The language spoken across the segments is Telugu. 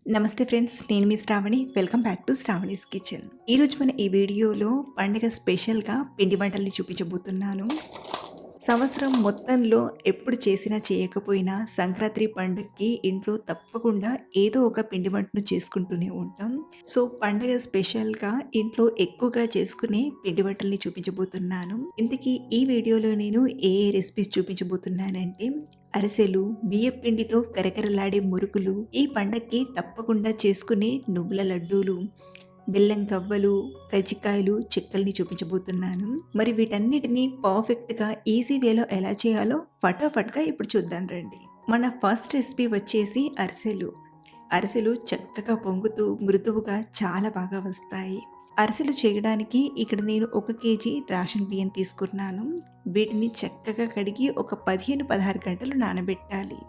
నమస్తే ఫ్రెండ్స్, నేను మీ Shravani. Welcome back to Shravani's kitchen. ఈరోజు మన ఈ వీడియోలో పండుగ స్పెషల్గా పిండి వంటల్ని చూపించబోతున్నాను. సంవత్సరం మొత్తంలో ఎప్పుడు చేసినా చేయకపోయినా సంక్రాంతి పండుగకి ఇంట్లో తప్పకుండా ఏదో ఒక పిండి వంటను చేసుకుంటూనే ఉంటాం. సో పండుగ స్పెషల్గా ఇంట్లో ఎక్కువగా చేసుకునే పిండి వంటల్ని చూపించబోతున్నాను. ఇంతకీ ఈ వీడియోలో నేను ఏ రెసిపీస్ చూపించబోతున్నానంటే అరిసెలు, బియ్యం పిండితో కరకరలాడే మురుకులు, ఈ పండక్కి తప్పకుండా చేసుకునే నువ్వుల లడ్డూలు, బెల్లం కవ్వలు, కజ్జికాయలు, చెక్కల్ని చూపించబోతున్నాను. మరి వీటన్నిటిని పర్ఫెక్ట్‌గా ఈజీ వేలో ఎలా చేయాలో ఫటాఫట్‌గా ఇప్పుడు చూద్దాం రండి. మన ఫస్ట్ రెసిపీ వచ్చేసి అరిసెలు. అరిసెలు చక్కగా పొంగుతూ మృదువుగా చాలా బాగా వస్తాయి. అరిసెలు చేయడానికి ఇక్కడ నేను 1 కేజీ రేషన్ బియ్యం తీసుకున్నాను. వీటిని చక్కగా కడిగి ఒక 15, 16 గంటలు నానబెట్టాలి.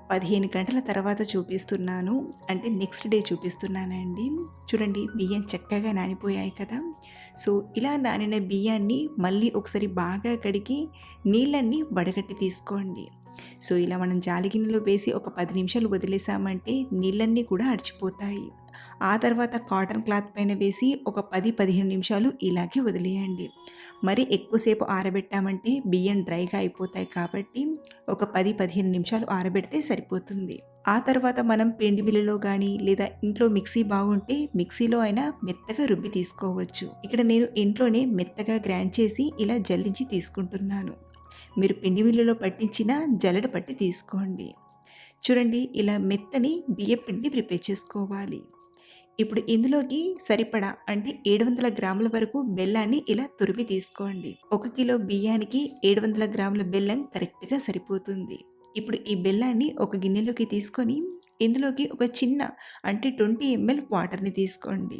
15 గంటల తర్వాత చూపిస్తున్నాను. అంటే నెక్స్ట్ డే చూపిస్తున్నానండి. చూడండి, బియ్యం చక్కగా నానిపోయాయి కదా! సో ఇలా నానిన బియ్యాన్ని మళ్ళీ ఒకసారి బాగా కడిగి నీళ్ళన్నీ వడగట్టి తీసుకోండి. సో ఇలా మనం జాలి గిన్నెలో వేసి ఒక 10 నిమిషాలు వదిలేసామంటే నీళ్ళన్నీ కూడా అడిచిపోతాయి. ఆ తర్వాత కాటన్ క్లాత్ పైన వేసి ఒక 10-15 నిమిషాలు ఇలాగే వదిలేయండి. మరి ఎక్కువసేపు ఆరబెట్టామంటే బియ్యం డ్రైగా అయిపోతాయి కాబట్టి ఒక 10-15 నిమిషాలు ఆరబెడితే సరిపోతుంది. ఆ తర్వాత మనం పిండి మిల్లులో కానీ లేదా ఇంట్లో మిక్సీ బాగుంటే మిక్సీలో అయినా మెత్తగా రుబ్బి తీసుకోవచ్చు. ఇక్కడ నేను ఇంట్లోనే మెత్తగా గ్రైండ్ చేసి ఇలా జల్లించి తీసుకుంటున్నాను. మీరు పిండి మిల్లులో పట్టించిన జల్లెడ పట్టి తీసుకోండి. చూడండి, ఇలా మెత్తని బియ్యం పిండిని ప్రిపేర్ చేసుకోవాలి. ఇప్పుడు ఇందులోకి సరిపడా అంటే 700 గ్రాముల వరకు బెల్లాన్ని ఇలా తురిమి తీసుకోండి. 1 కిలో బియ్యానికి 700 గ్రాముల బెల్లం కరెక్ట్‌గా సరిపోతుంది. ఇప్పుడు ఈ బెల్లాన్ని ఒక గిన్నెలోకి తీసుకొని ఇందులోకి ఒక చిన్న అంటే 20 ఎంఎల్ వాటర్‌ని తీసుకోండి.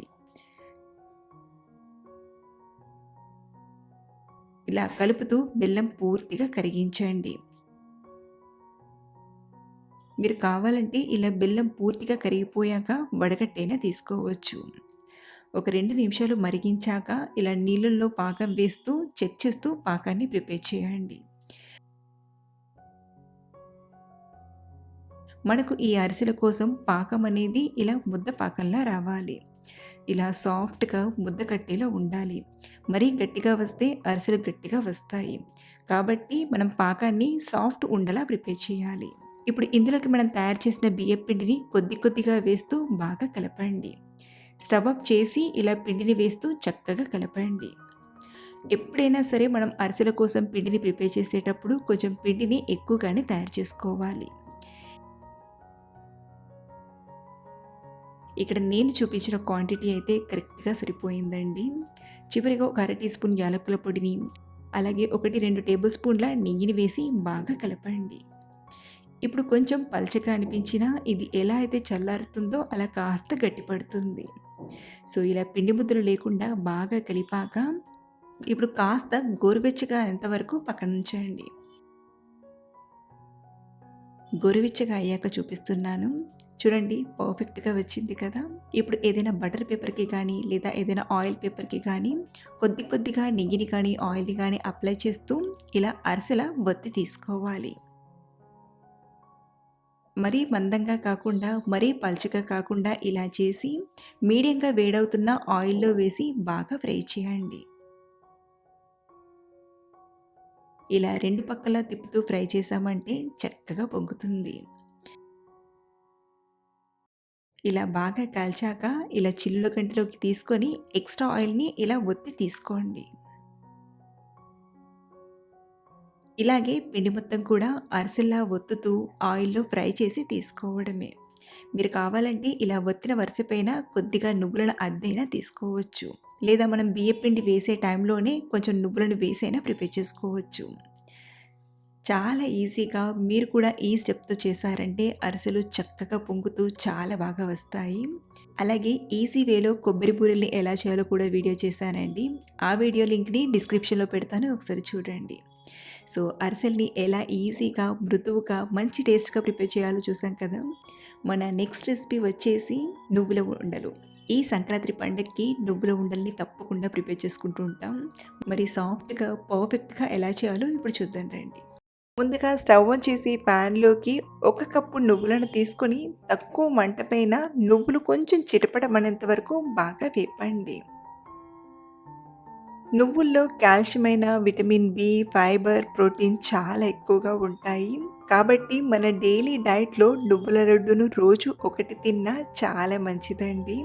ఇలా కలుపుతూ బెల్లం పూర్తిగా కరిగించండి. మీరు కావాలంటే ఇలా బెల్లం పూర్తిగా కరిగిపోయాక వడగట్టైనా తీసుకోవచ్చు. ఒక 2 నిమిషాలు మరిగించాక ఇలా నీళ్ళల్లో పాకం వేస్తూ చెక్ చేస్తూ పాకాన్ని ప్రిపేర్ చేయండి. మనకు ఈ అరిసెల కోసం పాకం అనేది ఇలా ముద్ద పాకంలా రావాలి. ఇలా సాఫ్ట్‌గా ముద్ద కట్టేలా ఉండాలి. మరీ గట్టిగా వస్తే అరిసెలు గట్టిగా వస్తాయి. కాబట్టి మనం పాకాన్ని సాఫ్ట్ ఉండలా ప్రిపేర్ చేయాలి. ఇప్పుడు ఇందులోకి మనం తయారు చేసిన బియ్యం పిండిని కొద్ది కొద్దిగా వేస్తూ బాగా కలపండి. స్టవ్ ఆఫ్ చేసి ఇలా పిండిని వేస్తూ చక్కగా కలపండి. ఎప్పుడైనా సరే మనం అరిసెల కోసం పిండిని ప్రిపేర్ చేసేటప్పుడు కొంచెం పిండిని ఎక్కువగానే తయారు చేసుకోవాలి. ఇక్కడ నేను చూపించిన క్వాంటిటీ అయితే కరెక్ట్‌గా సరిపోయిందండి. చివరిగా ఒక అర టీ స్పూన్ యాలకుల పొడిని, అలాగే 1, 2 టేబుల్ స్పూన్ల నెయ్యిని వేసి బాగా కలపండి. ఇప్పుడు కొంచెం పల్చగా అనిపించినా ఇది ఎలా అయితే చల్లారుతుందో అలా కాస్త గట్టిపడుతుంది. సో ఇలా పిండి ముద్దలు లేకుండా బాగా కలిపాక ఇప్పుడు కాస్త గోరువెచ్చగా అయ్యేంత వరకు పక్కనుంచండి. గోరువెచ్చగా అయ్యాక చూపిస్తున్నాను. చూడండి, పర్ఫెక్ట్‌గా వచ్చింది కదా! ఇప్పుడు ఏదైనా బటర్ పేపర్‌కి కానీ లేదా ఏదైనా ఆయిల్ పేపర్‌కి కానీ కొద్ది కొద్దిగా నెయ్యిని కానీ ఆయిల్‌ని కానీ అప్లై చేస్తూ ఇలా అరిసెల వత్తి తీసుకోవాలి. మరీ మందంగా కాకుండా మరీ పల్చగా కాకుండా ఇలా చేసి మీడియంగా వేడవుతున్న ఆయిల్‌లో వేసి బాగా ఫ్రై చేయండి. ఇలా 2 పక్కలా తిప్పుతూ ఫ్రై చేశామంటే చక్కగా పొంగుతుంది. ఇలా బాగా కాల్చాక ఇలా చిల్లుల గంటలోకి తీసుకొని ఎక్స్ట్రా ఆయిల్‌ని ఇలా ఒత్తి తీసుకోండి. ఇలాగే పిండి మొత్తం కూడా అరిసెల్లా ఒత్తుతూ ఆయిల్‌లో ఫ్రై చేసి తీసుకోవడమే. మీరు కావాలంటే ఇలా ఒత్తిన వరుస పైన కొద్దిగా నువ్వులను అద్దైనా తీసుకోవచ్చు. లేదా మనం బియ్యపిండి వేసే టైంలోనే కొంచెం నువ్వులను వేసైనా ప్రిపేర్ చేసుకోవచ్చు. చాలా ఈజీగా మీరు కూడా ఈ స్టెప్‌తో చేశారంటే అరిసెలు చక్కగా పొంగుతూ చాలా బాగా వస్తాయి. అలాగే ఈజీ వేలో కొబ్బరి బూరెల్ని ఎలా చేయాలో కూడా వీడియో చేశానండి. ఆ వీడియో లింక్‌ని డిస్క్రిప్షన్‌లో పెడతాను, ఒకసారి చూడండి. సో అరిసెల్ని ఎలా ఈజీగా, మృదువుగా, మంచి టేస్ట్‌గా ప్రిపేర్ చేయాలో చూసాం కదా! మన నెక్స్ట్ రెసిపీ వచ్చేసి నువ్వుల ఉండలు. ఈ సంక్రాంతి పండగకి నువ్వుల ఉండల్ని తప్పకుండా ప్రిపేర్ చేసుకుంటూ ఉంటాం. మరి సాఫ్ట్‌గా, పర్ఫెక్ట్‌గా ఎలా చేయాలో ఇప్పుడు చూద్దాం రండి. ముందుగా స్టవ్ ఆన్ చేసి ప్యాన్లోకి 1 కప్పు నువ్వులను తీసుకొని తక్కువ మంట పైన నువ్వులు కొంచెం చిటపటమనేంత వరకు బాగా వేపండి. నువ్వుల్లో కాల్షియం అయిన విటమిన్ బి, ఫైబర్, ప్రోటీన్ చాలా ఎక్కువగా ఉంటాయి. కాబట్టి మన డైలీ డైట్‌లో నువ్వుల లడ్డూను రోజు ఒకటి తిన్నా చాలా మంచిదండి.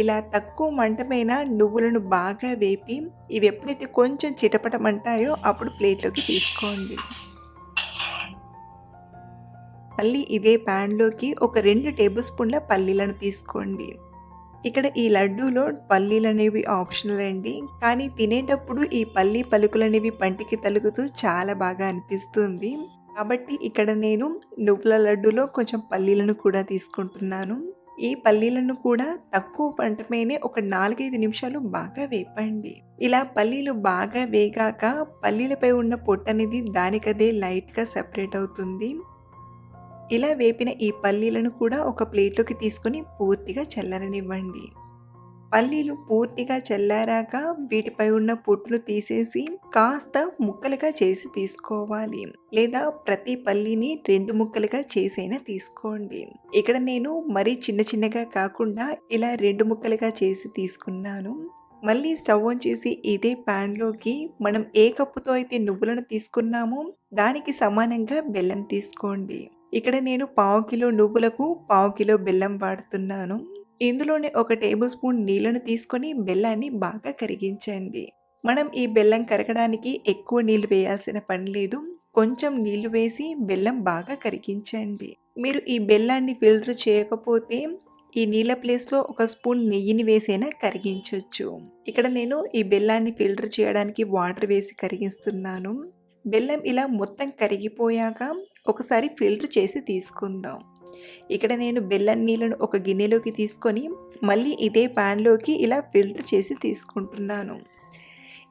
ఇలా తక్కువ మంట పైన నువ్వులను బాగా వేపి ఇవి ఎప్పుడైతే కొంచెం చిటపటమంటాయో అప్పుడు ప్లేట్‌లోకి తీసుకోండి. మళ్ళీ ఇదే ప్యాన్‌లోకి ఒక 2 టేబుల్ స్పూన్ల పల్లీలను తీసుకోండి. ఇక్కడ ఈ లడ్డూలో పల్లీలనేవి ఆప్షనల్ అండి. కానీ తినేటప్పుడు ఈ పల్లీ పలుకులనేవి పంటికి తలుగుతూ చాలా బాగా అనిపిస్తుంది. కాబట్టి ఇక్కడ నేను నువ్వుల లడ్డూలో కొంచెం పల్లీలను కూడా తీసుకుంటున్నాను. ఈ పల్లీలను కూడా తక్కువ మంట మీనే ఒక 4, 5 నిమిషాలు బాగా వేపండి. ఇలా పల్లీలు బాగా వేగాక పల్లీలపై ఉన్న పొట్టనేది దానికదే లైట్‌గా సెపరేట్ అవుతుంది. ఇలా వేపిన ఈ పల్లీలను కూడా ఒక ప్లేట్‌లోకి తీసుకొని పూర్తిగా చల్లరనివ్వండి. పల్లీలు పూర్తిగా చల్లారాక వీటిపై ఉన్న పొట్టులు తీసేసి కాస్త ముక్కలుగా చేసి తీసుకోవాలి. లేదా ప్రతి పల్లీని 2 ముక్కలుగా చేసైనా తీసుకోండి. ఇక్కడ నేను మరీ చిన్న చిన్నగా కాకుండా ఇలా 2 ముక్కలుగా చేసి తీసుకున్నాను. మళ్ళీ స్టవ్ ఆన్ చేసి ఇదే ప్యాన్‌లోకి మనం ఏ కప్పుతో అయితే నువ్వులను తీసుకున్నామో దానికి సమానంగా బెల్లం తీసుకోండి. ఇక్కడ నేను పావు కిలో నువ్వులకు పావు కిలో బెల్లం వాడుతున్నాను. ఇందులోనే ఒక టేబుల్ స్పూన్ నీళ్లను తీసుకొని బెల్లాన్ని బాగా కరిగించండి. మనం ఈ బెల్లం కరగడానికి ఎక్కువ నీళ్లు వేయాల్సిన పని లేదు. కొంచెం నీళ్లు వేసి బెల్లం బాగా కరిగించండి. మీరు ఈ బెల్లాన్ని ఫిల్టర్ చేయకపోతే ఈ నీళ్ల ప్లేస్‌లో ఒక స్పూన్ నెయ్యిని వేసైనా కరిగించొచ్చు. ఇక్కడ నేను ఈ బెల్లాన్ని ఫిల్టర్ చేయడానికి వాటర్ వేసి కరిగిస్తున్నాను. బెల్లం ఇలా మొత్తం కరిగిపోయాక ఒకసారి ఫిల్టర్ చేసి తీసుకుందాం. ఇక్కడ నేను బెల్లం నీళ్ళను ఒక గిన్నెలోకి తీసుకొని మళ్ళీ ఇదే ప్యాన్‌లోకి ఇలా ఫిల్టర్ చేసి తీసుకుంటున్నాను.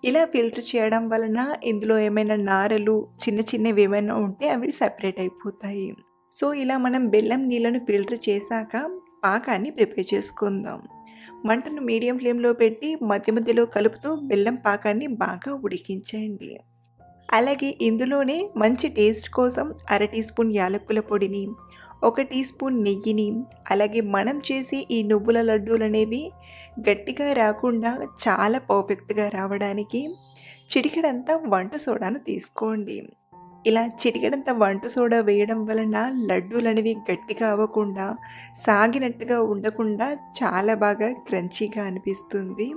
ఇలా ఫిల్టర్ చేయడం వలన ఇందులో ఏమైనా నారలు చిన్న చిన్నవి ఏమైనా ఉంటే అవి సెపరేట్ అయిపోతాయి. సో ఇలా మనం బెల్లం నీళ్ళను ఫిల్టర్ చేశాక పాకాన్ని ప్రిపేర్ చేసుకుందాం. మంటను మీడియం ఫ్లేమ్‌లో పెట్టి మధ్య మధ్యలో కలుపుతూ బెల్లం పాకాన్ని బాగా ఉడికించండి. అలాగే ఇందులోనే మంచి టేస్ట్ కోసం అర టీ స్పూన్ యాలకుల పొడిని, 1 టీ స్పూన్ నెయ్యిని, అలాగే మనం చేసే ఈ నువ్వుల లడ్డూలనేవి గట్టిగా రాకుండా చాలా పర్ఫెక్ట్‌గా రావడానికి చిటికెడంత వంట సోడాను తీసుకోండి. ఇలా చిటికెడంత వంట సోడా వేయడం వలన లడ్డూలనేవి గట్టిగా అవ్వకుండా, సాగినట్టుగా ఉండకుండా చాలా బాగా క్రంచీగా అనిపిస్తుంది.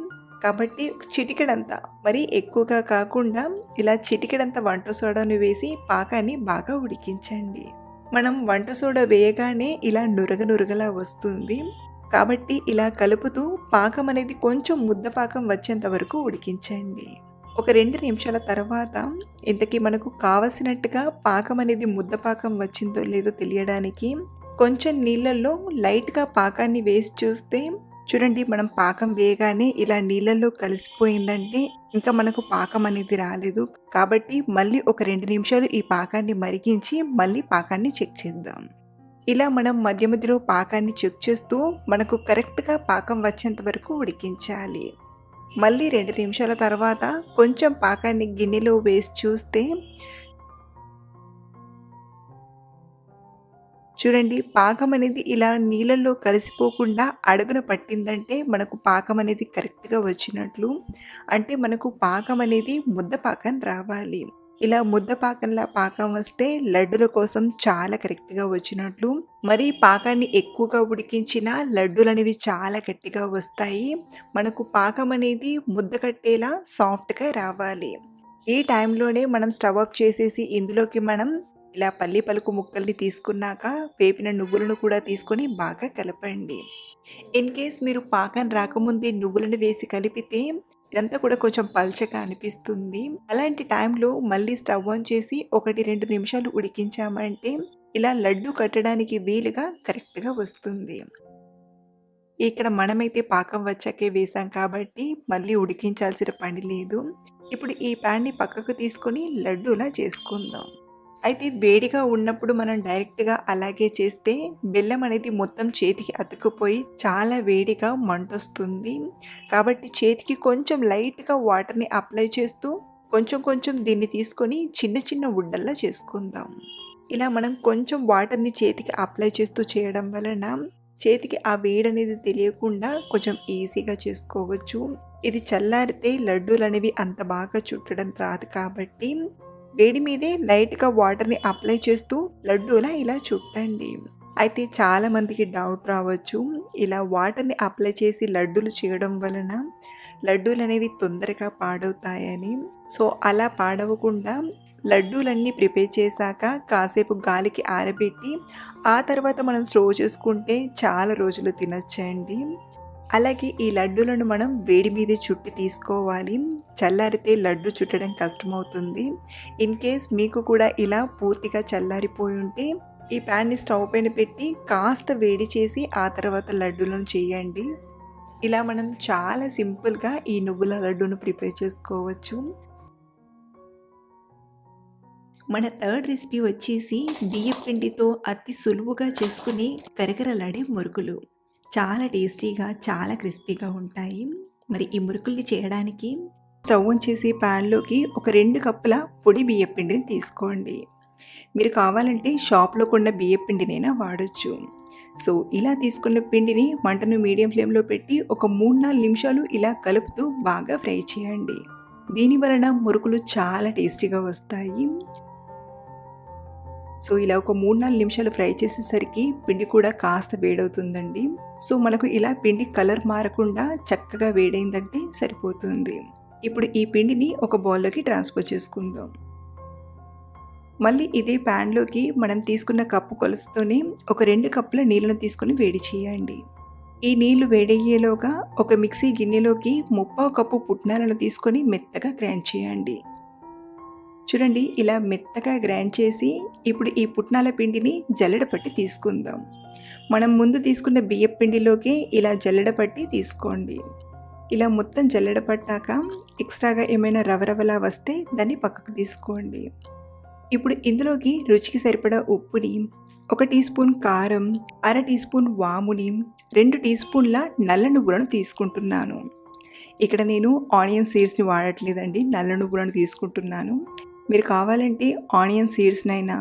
కాబట్టి చిటికెడంత మరీ ఎక్కువగా కాకుండా ఇలా చిటికెడంత వంట సోడాను వేసి పాకాన్ని బాగా ఉడికించండి. మనం వంట సోడా వేయగానే ఇలా నురగ నురగలా వస్తుంది. కాబట్టి ఇలా కలుపుతూ పాకం అనేది కొంచెం ముద్ద పాకం వచ్చేంత వరకు ఉడికించండి. ఒక 2 నిమిషాల తర్వాత ఇంతకీ మనకు కావలసినట్టుగా పాకం అనేది ముద్ద పాకం వచ్చిందో లేదో తెలియడానికి కొంచెం నీళ్ళల్లో లైట్‌గా పాకాన్ని వేసి చూస్తే చూడండి, మనం పాకం వేయగానే ఇలా నీళ్ళల్లో కలిసిపోయిందంటే ఇంకా మనకు పాకం అనేది రాలేదు. కాబట్టి మళ్ళీ ఒక 2 నిమిషాలు ఈ పాకాన్ని మరిగించి మళ్ళీ పాకాన్ని చెక్ చేద్దాం. ఇలా మనం మధ్య మధ్యలో పాకాన్ని చెక్ చేస్తూ మనకు కరెక్ట్‌గా పాకం వచ్చేంత వరకు ఉడికించాలి. మళ్ళీ 2 నిమిషాల తర్వాత కొంచెం పాకాన్ని గిన్నెలో వేసి చూస్తే చూడండి, పాకం అనేది ఇలా నీళ్ళల్లో కలిసిపోకుండా అడుగున పట్టిందంటే మనకు పాకం అనేది కరెక్ట్‌గా వచ్చినట్లు. అంటే మనకు పాకం అనేది ముద్ద పాకం రావాలి. ఇలా ముద్ద పాకంలా పాకం వస్తే లడ్డుల కోసం చాలా కరెక్ట్‌గా వచ్చినట్లు. మరి పాకాన్ని ఎక్కువగా ఉడికించిన లడ్డూలనేవి చాలా గట్టిగా వస్తాయి. మనకు పాకం అనేది ముద్ద కట్టేలా సాఫ్ట్‌గా రావాలి. ఈ టైంలోనే మనం స్టవ్ ఆఫ్ చేసేసి ఇందులోకి మనం ఇలా పల్లి పలుకు ముక్కల్ని తీసుకున్నాక వేపిన నువ్వులను కూడా తీసుకొని బాగా కలపండి. ఇన్ కేస్ మీరు పాకం రాకముందే నువ్వులను వేసి కలిపితే ఇదంతా కూడా కొంచెం పల్చగా అనిపిస్తుంది. అలాంటి టైంలో మళ్ళీ స్టవ్ ఆన్ చేసి 1, 2 నిమిషాలు ఉడికించామంటే ఇలా లడ్డు కట్టడానికి వీలుగా కరెక్ట్‌గా వస్తుంది. ఇక్కడ మనమైతే పాకం వచ్చాకే వేసాం కాబట్టి మళ్ళీ ఉడికించాల్సిన పని లేదు. ఇప్పుడు ఈ ప్యాన్‌ని పక్కకు తీసుకొని లడ్డూలా చేసుకుందాం. అయితే వేడిగా ఉన్నప్పుడు మనం డైరెక్ట్‌గా అలాగే చేస్తే బెల్లం అనేది మొత్తం చేతికి అతుక్కుపోయి చాలా వేడిగా మంటొస్తుంది. కాబట్టి చేతికి కొంచెం లైట్‌గా వాటర్‌ని అప్లై చేస్తూ కొంచెం కొంచెం దీన్ని తీసుకొని చిన్న చిన్న ఉండల్లా చేసుకుందాం. ఇలా మనం కొంచెం వాటర్‌ని చేతికి అప్లై చేస్తూ చేయడం వలన చేతికి ఆ వేడనేది తెలియకుండా కొంచెం ఈజీగా చేసుకోవచ్చు. ఇది చల్లారితే లడ్డూలనేవి అంత బాగా చుట్టడం రాదు కాబట్టి వేడి మీదే లైట్‌గా వాటర్‌ని అప్లై చేస్తూ లడ్డూలా ఇలా చుట్టండి. అయితే చాలామందికి డౌట్ రావచ్చు. ఇలా వాటర్‌ని అప్లై చేసి లడ్డూలు చేయడం వలన లడ్డూలనేవి తొందరగా పాడవుతాయని. సో, అలా పాడవకుండా లడ్డూలన్నీ ప్రిపేర్ చేశాక కాసేపు గాలికి ఆరబెట్టి ఆ తర్వాత మనం స్టోర్ చేసుకుంటే చాలా రోజులు తినొచ్చండి. అలాగే ఈ లడ్డూలను మనం వేడి మీదే చుట్టి తీసుకోవాలి. చల్లారితే లడ్డు చుట్టడం కష్టమవుతుంది. ఇన్ కేస్ మీకు కూడా ఇలా పూర్తిగా చల్లారిపోయి ఉంటే ఈ ప్యాన్‌ని స్టవ్ పైన పెట్టి కాస్త వేడి చేసి ఆ తర్వాత లడ్డూలను చేయండి. ఇలా మనం చాలా సింపుల్‌గా ఈ నువ్వుల లడ్డూను ప్రిపేర్ చేసుకోవచ్చు. మన థర్డ్ రెసిపీ వచ్చేసి బియ్యపు పిండితో అతి సులువుగా చేసుకునే కరకరలాడే మురుకులు. చాలా టేస్టీగా, చాలా క్రిస్పీగా ఉంటాయి. మరి ఈ మురుకుల్ని చేయడానికి స్టవ్ ఆన్ చేసి ప్యాన్‌లోకి ఒక 2 కప్పుల పొడి బియ్యపు పిండిని తీసుకోండి. మీరు కావాలంటే షాప్‌లో కొన్న బియ్యపు పిండినైనా వాడొచ్చు. సో, ఇలా తీసుకున్న పిండిని మంటను మీడియం ఫ్లేమ్‌లో పెట్టి ఒక 3, 4 నిమిషాలు ఇలా కలుపుతూ బాగా ఫ్రై చేయండి. దీని వలన మురుకులు చాలా టేస్టీగా వస్తాయి. సో, ఇలా ఒక 3, 4 నిమిషాలు ఫ్రై చేసేసరికి పిండి కూడా కాస్త వేడవుతుందండి. సో, మనకు ఇలా పిండి కలర్ మారకుండా చక్కగా వేడైందంటే సరిపోతుంది. ఇప్పుడు ఈ పిండిని ఒక బౌల్‌లోకి ట్రాన్స్‌ఫర్ చేసుకుందాం. మళ్ళీ ఇదే ప్యాన్‌లోకి మనం తీసుకున్న కప్పు కొలతతోనే ఒక 2 కప్పుల నీళ్ళను తీసుకొని వేడి చేయండి. ఈ నీళ్లు వేడయ్యేలోగా ఒక మిక్సీ గిన్నెలోకి 3/4 కప్పు పుట్నాలను తీసుకొని మెత్తగా గ్రైండ్ చేయండి. చూడండి, ఇలా మెత్తగా గ్రైండ్ చేసి ఇప్పుడు ఈ పుట్నాల పిండిని జల్లెడ పట్టి తీసుకుందాం. మనం ముందు తీసుకున్న బియ్యపు పిండిలోకి ఇలా జల్లెడ పట్టి తీసుకోండి. ఇలా మొత్తం జల్లెడ పట్టాక ఎక్స్ట్రాగా ఏమైనా రవరవలా వస్తే దాన్ని పక్కకు తీసుకోండి. ఇప్పుడు ఇందులోకి రుచికి సరిపడా ఉప్పుని, 1 టీ స్పూన్ కారం, 1/2 టీ స్పూన్ వాముని, 2 టీ స్పూన్ల నల్ల నువ్వులను తీసుకుంటున్నాను. ఇక్కడ నేను ఆనియన్ సీడ్స్‌ని వాడట్లేదండి, నల్ల నువ్వులను తీసుకుంటున్నాను. మీరు కావాలంటే ఆనియన్ సీడ్స్‌నైనా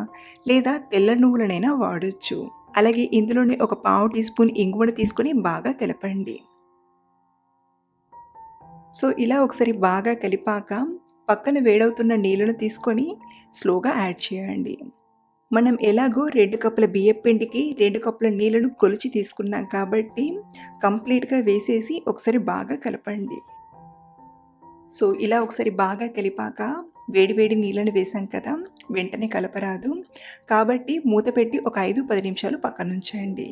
లేదా తెల్ల నువ్వులనైనా వాడొచ్చు. అలాగే ఇందులోనే ఒక పావు టీ స్పూన్ ఇంగువను తీసుకొని బాగా కలపండి. సో, ఇలా ఒకసారి బాగా కలిపాక పక్కన వేడవుతున్న నీళ్ళను తీసుకొని స్లోగా యాడ్ చేయండి. మనం ఎలాగో 2 కప్పుల బియ్యపు పిండికి 2 కప్పుల నీళ్ళను కొలిచి తీసుకున్నాం కాబట్టి కంప్లీట్‌గా వేసేసి ఒకసారి బాగా కలపండి. సో, ఇలా ఒకసారి బాగా కలిపాక వేడి వేడి నీళ్ళని వేసాం కదా, వెంటనే కలపరాదు. కాబట్టి మూత పెట్టి ఒక 5, 10 నిమిషాలు పక్కనుంచండి.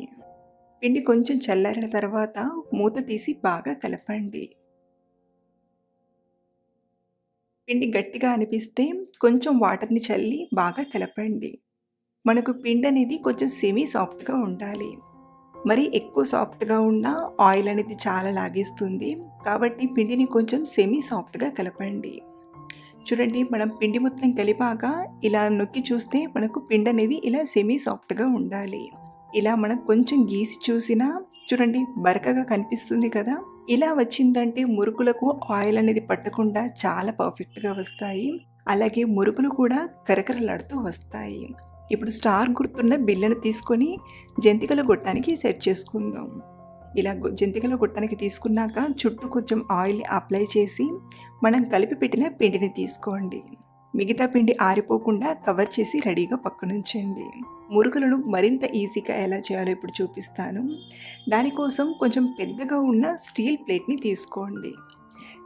పిండి కొంచెం చల్లారిన తర్వాత మూత తీసి బాగా కలపండి. పిండి గట్టిగా అనిపిస్తే కొంచెం వాటర్‌ని చల్లి బాగా కలపండి. మనకు పిండి అనేది కొంచెం సెమీ సాఫ్ట్‌గా ఉండాలి. మరి ఎక్కువ సాఫ్ట్‌గా ఉన్నా ఆయిల్ అనేది చాలా లాగేస్తుంది. కాబట్టి పిండిని కొంచెం సెమీ సాఫ్ట్‌గా కలపండి. చూడండి, మనం పిండి మొత్తం కలిపాక ఇలా నొక్కి చూస్తే మనకు పిండి అనేది ఇలా సెమీ సాఫ్ట్‌గా ఉండాలి. ఇలా మనం కొంచెం గీసి చూసినా చూడండి, బరకగా కనిపిస్తుంది కదా. ఇలా వచ్చిందంటే మురుకులకు ఆయిల్ అనేది పట్టకుండా చాలా పర్ఫెక్ట్‌గా వస్తాయి. అలాగే మురుకులు కూడా కరకరలాడుతూ వస్తాయి. ఇప్పుడు స్టార్ గుర్తున్న బిళ్ళను తీసుకొని జంతికల గొట్టానికి సెట్ చేసుకుందాం. ఇలా జంతికల గొట్టానికి తీసుకున్నాక చుట్టూ కొంచెం ఆయిల్‌ని అప్లై చేసి మనం కలిపి పెట్టిన పిండిని తీసుకోండి. మిగతా పిండి ఆరిపోకుండా కవర్ చేసి రెడీగా పక్కనుంచండి. మురుకులను మరింత ఈజీగా ఎలా చేయాలో ఇప్పుడు చూపిస్తాను. దానికోసం కొంచెం పెద్దగా ఉన్న స్టీల్ ప్లేట్‌ని తీసుకోండి.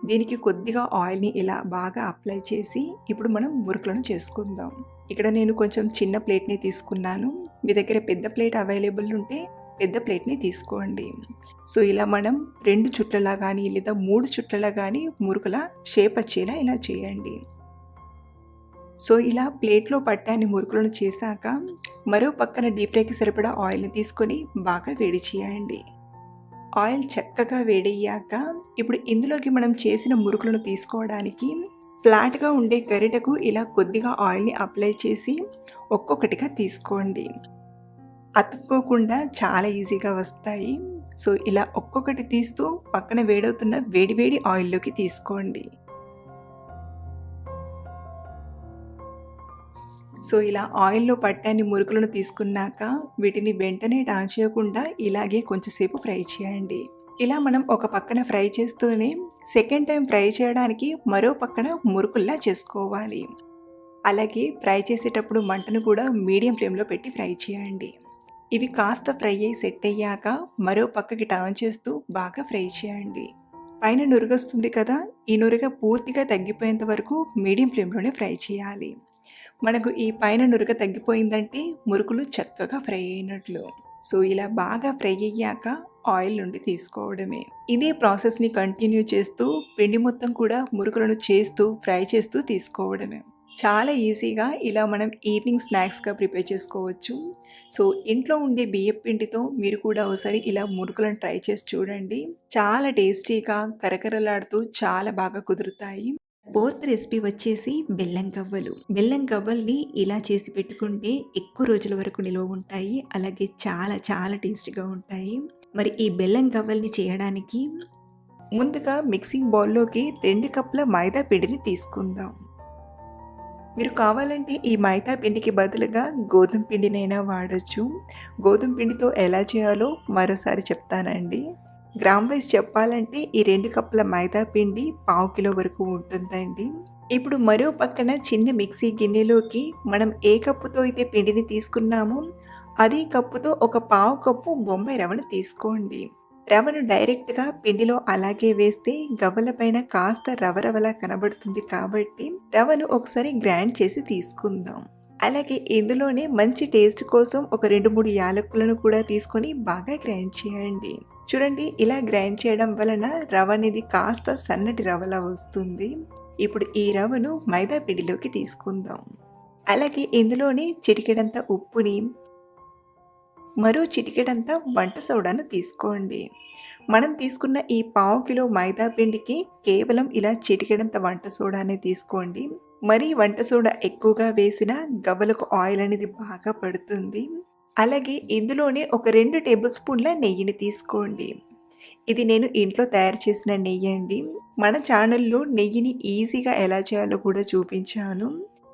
దీనికి కొద్దిగా ఆయిల్‌ని ఇలా బాగా అప్లై చేసి ఇప్పుడు మనం మురుకులను చేసుకుందాం. ఇక్కడ నేను కొంచెం చిన్న ప్లేట్‌ని తీసుకున్నాను. మీ దగ్గర పెద్ద ప్లేట్ అవైలబుల్ ఉంటే పెద్ద ప్లేట్‌ని తీసుకోండి. సో, ఇలా మనం 2 చుట్లలా కానీ లేదా 3 చుట్లలా కానీ మురుకుల షేప్ వచ్చేలా ఇలా చేయండి. సో, ఇలా ప్లేట్‌లో పట్టాన్ని మురుకులను చేశాక మరో పక్కన డీప్ ఫ్రైకి సరిపడా ఆయిల్‌ని తీసుకొని బాగా వేడి చేయండి. ఆయిల్ చక్కగా వేడయ్యాక ఇప్పుడు ఇందులోకి మనం చేసిన మురుకులను తీసుకోవడానికి ఫ్లాట్‌గా ఉండే గరిటెకు ఇలా కొద్దిగా ఆయిల్‌ని అప్లై చేసి ఒక్కొక్కటిగా తీసుకోండి. అతుక్కోకుండా చాలా ఈజీగా వస్తాయి. సో, ఇలా ఒక్కొక్కటి తీస్తూ పక్కన వేడవుతున్న వేడి వేడి ఆయిల్‌లోకి తీసుకోండి. సో, ఇలా ఆయిల్‌లో పట్టని మురుకులను తీసుకున్నాక వీటిని వెంటనే టర్న్ చేయకుండా ఇలాగే కొంచెం సేపు ఫ్రై చేయండి. ఇలా మనం ఒక పక్కన ఫ్రై చేస్తూనే సెకండ్ టైం ఫ్రై చేయడానికి మరో పక్కన మురుకుల్లా చేసుకోవాలి. అలాగే ఫ్రై చేసేటప్పుడు మంటను కూడా మీడియం ఫ్లేమ్‌లో పెట్టి ఫ్రై చేయండి. ఇవి కాస్త ఫ్రై అయ్యి సెట్ అయ్యాక మరో పక్కకి టర్న్ చేస్తూ బాగా ఫ్రై చేయండి. పైన నురుగొస్తుంది కదా! ఈ నురగ పూర్తిగా తగ్గిపోయేంత వరకు మీడియం ఫ్లేమ్‌లోనే ఫ్రై చేయాలి. మనకు ఈ పైన నురగ తగ్గిపోయిందంటే మురుకులు చక్కగా ఫ్రై అయినట్లు. సో, ఇలా బాగా ఫ్రై అయ్యాక ఆయిల్ నుండి తీసుకోవడమే. ఇదే ప్రాసెస్‌ని కంటిన్యూ చేస్తూ పిండి మొత్తం కూడా మురుకులను చేస్తూ ఫ్రై చేస్తూ తీసుకోవడమే. చాలా ఈజీగా ఇలా మనం ఈవినింగ్ స్నాక్స్‌గా ప్రిపేర్ చేసుకోవచ్చు. సో, ఇంట్లో ఉండే బియ్యపు పిండితో మీరు కూడా ఒకసారి ఇలా మురుకులను ట్రై చేసి చూడండి. చాలా టేస్టీగా కరకరలాడుతూ చాలా బాగా కుదురుతాయి. ఫోర్త్ రెసిపీ వచ్చేసి బెల్లం గవ్వలు. బెల్లం గవ్వల్ని ఇలా చేసి పెట్టుకుంటే ఎక్కువ రోజుల వరకు నిలువ ఉంటాయి. అలాగే చాలా చాలా టేస్టీగా ఉంటాయి. మరి ఈ బెల్లం గవ్వల్ని చేయడానికి ముందుగా మిక్సింగ్ బౌల్‌లోకి 2 కప్పుల మైదా పిండిని తీసుకుందాం. మీరు కావాలంటే ఈ మైదా పిండికి బదులుగా గోధుమ పిండినైనా వాడొచ్చు. గోధుమ పిండితో ఎలా చేయాలో మరోసారి చెప్తానండి. గ్రామ్ వైస్ చెప్పాలంటే ఈ 2 కప్పుల మైదా పిండి పావు కిలో వరకు ఉంటుందండి. ఇప్పుడు మరో పక్కన చిన్న మిక్సీ గిన్నెలోకి మనం ఏ కప్పుతో అయితే పిండిని తీసుకున్నామో అదే కప్పుతో ఒక పావు కప్పు బొంబాయి రవ్వను తీసుకోండి. రవ్వను డైరెక్ట్‌గా పిండిలో అలాగే వేస్తే గవ్వల పైన కాస్త రవరవలా కనబడుతుంది కాబట్టి రవ్వను ఒకసారి గ్రైండ్ చేసి తీసుకుందాం. అలాగే ఇందులోనే మంచి టేస్ట్ కోసం ఒక 2, 3 యాలకులను కూడా తీసుకొని బాగా గ్రైండ్ చేయండి. చూడండి, ఇలా గ్రైండ్ చేయడం వలన రవ్వ అనేది కాస్త సన్నటి రవ్వలా వస్తుంది. ఇప్పుడు ఈ రవ్వను మైదా పిండిలోకి తీసుకుందాం. అలాగే ఇందులోనే చిటికెడంత ఉప్పుని, మరో చిటికెడంత వంట సోడాను తీసుకోండి. మనం తీసుకున్న ఈ పావు కిలో మైదా పిండికి కేవలం ఇలా చిటికెడంత వంట సోడానే తీసుకోండి. మరీ వంట సోడా ఎక్కువగా వేసినా గవ్వలకు ఆయిల్ అనేది బాగా పడుతుంది. అలాగే ఇందులోనే ఒక 2 టేబుల్ స్పూన్ల నెయ్యిని తీసుకోండి. ఇది నేను ఇంట్లో తయారు చేసిన నెయ్యి అండి. మన ఛానల్‌లో నెయ్యిని ఈజీగా ఎలా చేయాలో కూడా చూపించాను.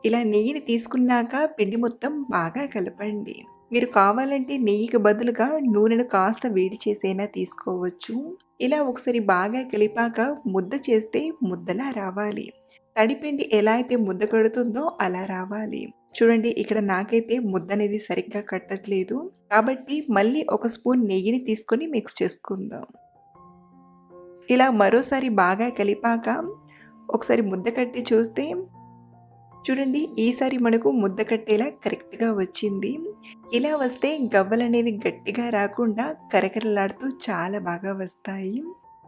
ఇలా నెయ్యిని తీసుకున్నాక పిండి మొత్తం బాగా కలపండి. మీరు కావాలంటే నెయ్యికి బదులుగా నూనెను కాస్త వేడి చేసైనా తీసుకోవచ్చు. ఇలా ఒకసారి బాగా కలిపాక ముద్ద చేస్తే ముద్దలా రావాలి. తడిపిండి ఎలా అయితే ముద్ద కడుతుందో అలా రావాలి. చూడండి, ఇక్కడ నాకైతే ముద్ద అనేది సరిగ్గా కట్టట్లేదు. కాబట్టి మళ్ళీ ఒక స్పూన్ నెయ్యిని తీసుకొని మిక్స్ చేసుకుందాం. ఇలా మరోసారి బాగా కలిపాక ఒకసారి ముద్ద కట్టి చూస్తే చూడండి, ఈసారి మనకు ముద్ద కట్టేలా కరెక్ట్‌గా వచ్చింది. ఇలా వస్తే గవ్వలనేవి గట్టిగా రాకుండా కరకరలాడుతూ చాలా బాగా వస్తాయి.